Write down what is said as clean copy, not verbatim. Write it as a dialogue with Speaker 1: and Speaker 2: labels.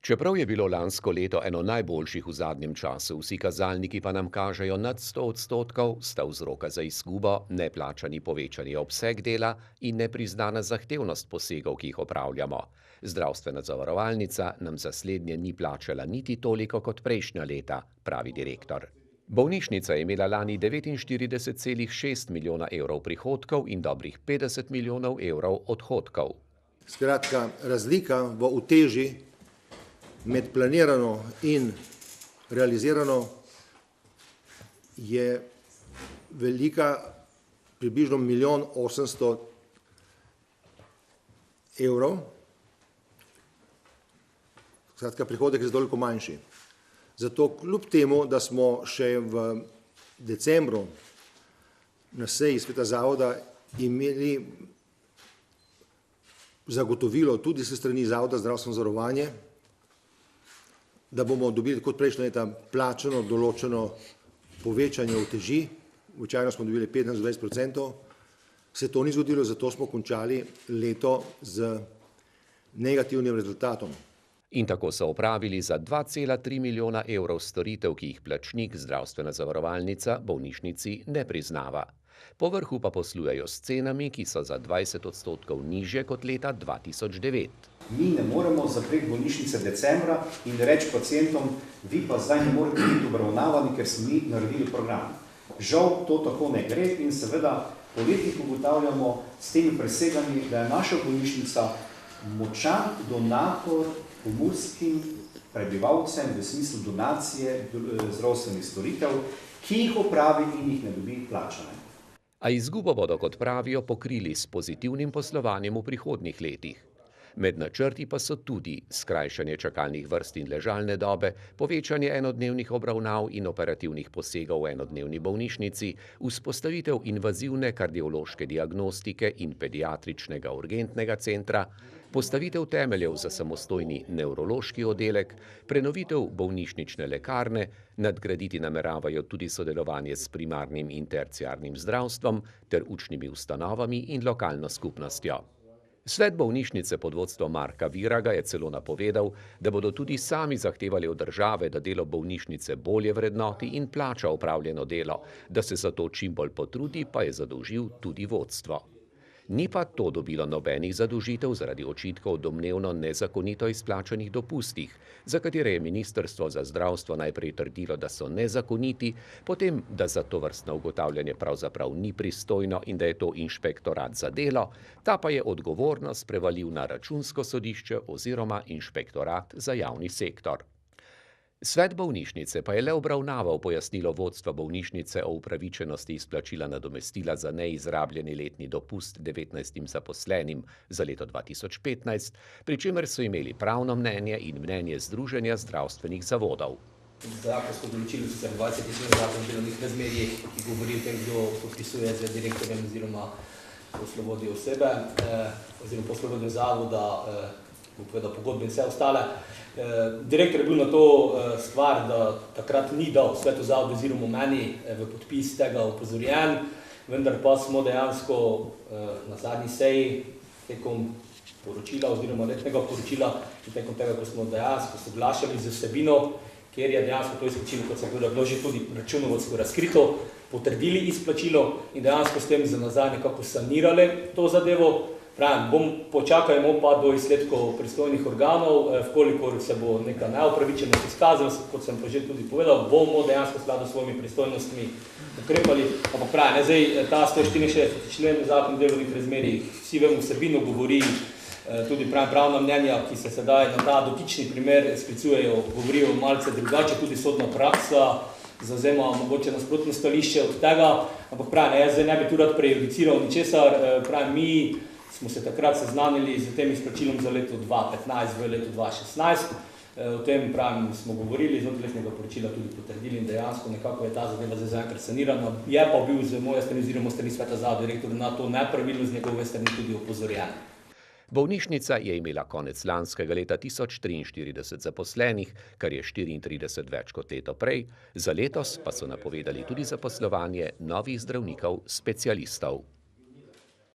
Speaker 1: Čeprav je bilo lansko leto eno najboljših v zadnjem času, vsi kazalniki pa nam kažejo nad 100%, sta vzroka za izgubo neplačani povečani obseg dela in nepriznana zahtevnost posegov, ki jih opravljamo. Zdravstvena zavarovalnica nam za slednje ni plačala niti toliko kot prejšnja leta, pravi direktor. Bolnišnica je imela lani 49,6 milijona evrov prihodkov in dobrih 50 milijonov evrov odhodkov.
Speaker 2: Skratka, razlika v uteži med planirano in realizirano je velika, približno 1,8 milijonov evrov. Skratka, prihodek je toliko manjši. Zato kljub temu, da smo še v decembru na seji sveta zavoda imeli zagotovilo tudi s strani Zavoda za zdravstveno zavarovanje, da bomo dobili kot prejšnja leta plačano določeno povečanje uteži, običajno smo dobili 15-20%, se to ni zgodilo, zato smo končali leto z negativnim rezultatom.
Speaker 1: In tako so opravili za 2,3 milijona evrov storitev, ki jih plačnik zdravstvena zavarovalnica bolnišnici ne priznava. Povrhu pa poslujejo s cenami, ki so za 20% nižje kot leta 2009.
Speaker 3: Mi ne moremo zapreti bolnišnice decembra in reči pacientom, vi pa zdaj ne morete biti obravnavani, ker smo mi naredili program. Žal to tako ne gre in seveda po letih ugotavljamo s temi preseganji, da je naša bolnišnica močan donator pomurskim prebivalcem v smislu donacije zdravstvenih storitev, ki jih opravi in jih ne dobi plačane.
Speaker 1: A izgubo bodo, kot pravijo, pokrili s pozitivnim poslovanjem v prihodnjih letih. Med načrti pa so tudi skrajšanje čakalnih vrst in ležalne dobe, povečanje enodnevnih obravnav in operativnih posegov v enodnevni bolnišnici, vzpostavitev invazivne kardiološke diagnostike in pediatričnega urgentnega centra, postavitev temeljev za samostojni nevrološki oddelek, prenovitev bolnišnične lekarne, nadgraditi nameravajo tudi sodelovanje s primarnim in terciarnim zdravstvom ter učnimi ustanovami in lokalno skupnostjo. Svet bolnišnice pod vodstvom Marka Viraga je celo napovedal, da bodo tudi sami zahtevali od države, da delo bolnišnice bolje vrednoti in plača opravljeno delo, da se za to čim bolj potrudi, pa je zadolžil tudi vodstvo. Ni pa to dobilo nobenih zadolžitev zaradi očitkov o domnevno nezakonito izplačanih dopustih, za katere je Ministrstvo za zdravstvo najprej trdilo, da so nezakoniti, potem, da za tovrstno ugotavljanje pravzaprav ni pristojno in da je to inšpektorat za delo, ta pa je odgovornost prevalil na Računsko sodišče oziroma inšpektorat za javni sektor. Svet bolnišnice pa je le obravnaval pojasnilo vodstva bolnišnice o upravičenosti izplačila nadomestila za neizrabljeni letni dopust 19 zaposlenim za leto 2015, pri čemer so imeli pravno mnenje in mnenje Združenja zdravstvenih zavodov.
Speaker 4: Zakonsko določilo sicer 20. zakon o delovnih razmerjih, ki govori o tem, kdo podpisuje z direktorjem oziroma poslovodjo osebe oziroma poslovodjo zavoda, bo povedal pogodbe in vse ostale. Direktor je bil na to stvar, da takrat ni dal svetu zavoda oziroma meni v podpis tega opozorjen, vendar pa smo dejansko na zadnji seji tekom poročila oziroma letnega poročila in tekom tega, ko smo dejansko soglašali z vsebino, kjer je dejansko to izplačilo, kot sem povedal, bilo že tudi računovodsko razkrito, potrdili izplačilo in dejansko s tem za nazaj nekako sanirali to zadevo. Pravim, počakajmo pa do izsledkov pristojnih organov, vkolikor se bo neka neopravičenost izkazala, kot sem pa že tudi povedal, bomo dejansko v skladu s svojimi pristojnostmi ukrepali. Ampak pravim, zdaj ta 164. člen zakon o delovnih razmerjih, vsi vemo vsebino, govori tudi pravna mnenja, ki se sedaj na ta dotični primer sklicujejo, govorijo malce drugače, tudi sodna praksa zavzema mogoče nasprotno stališče od tega, ampak pravim, jaz zdaj ne bi tu rad prejudiciral ničesar, pravim, mi smo se takrat seznanili z tem izplačilom za leto 2015 v letu 2016. O tem pravim smo govorili, z letnega poročila tudi potrdili in dejansko nekako je ta zadeva zdaj zaenkrat sanirana. Je pa bil z moje strani oziroma strani sveta zavoda direktor na to nepravilno z njegove strani tudi opozorjen.
Speaker 1: Bolnišnica je imela konec lanskega leta 1043 zaposlenih, kar je 34 več kot leto prej, za letos pa so napovedali tudi zaposlovanje novih zdravnikov specialistov.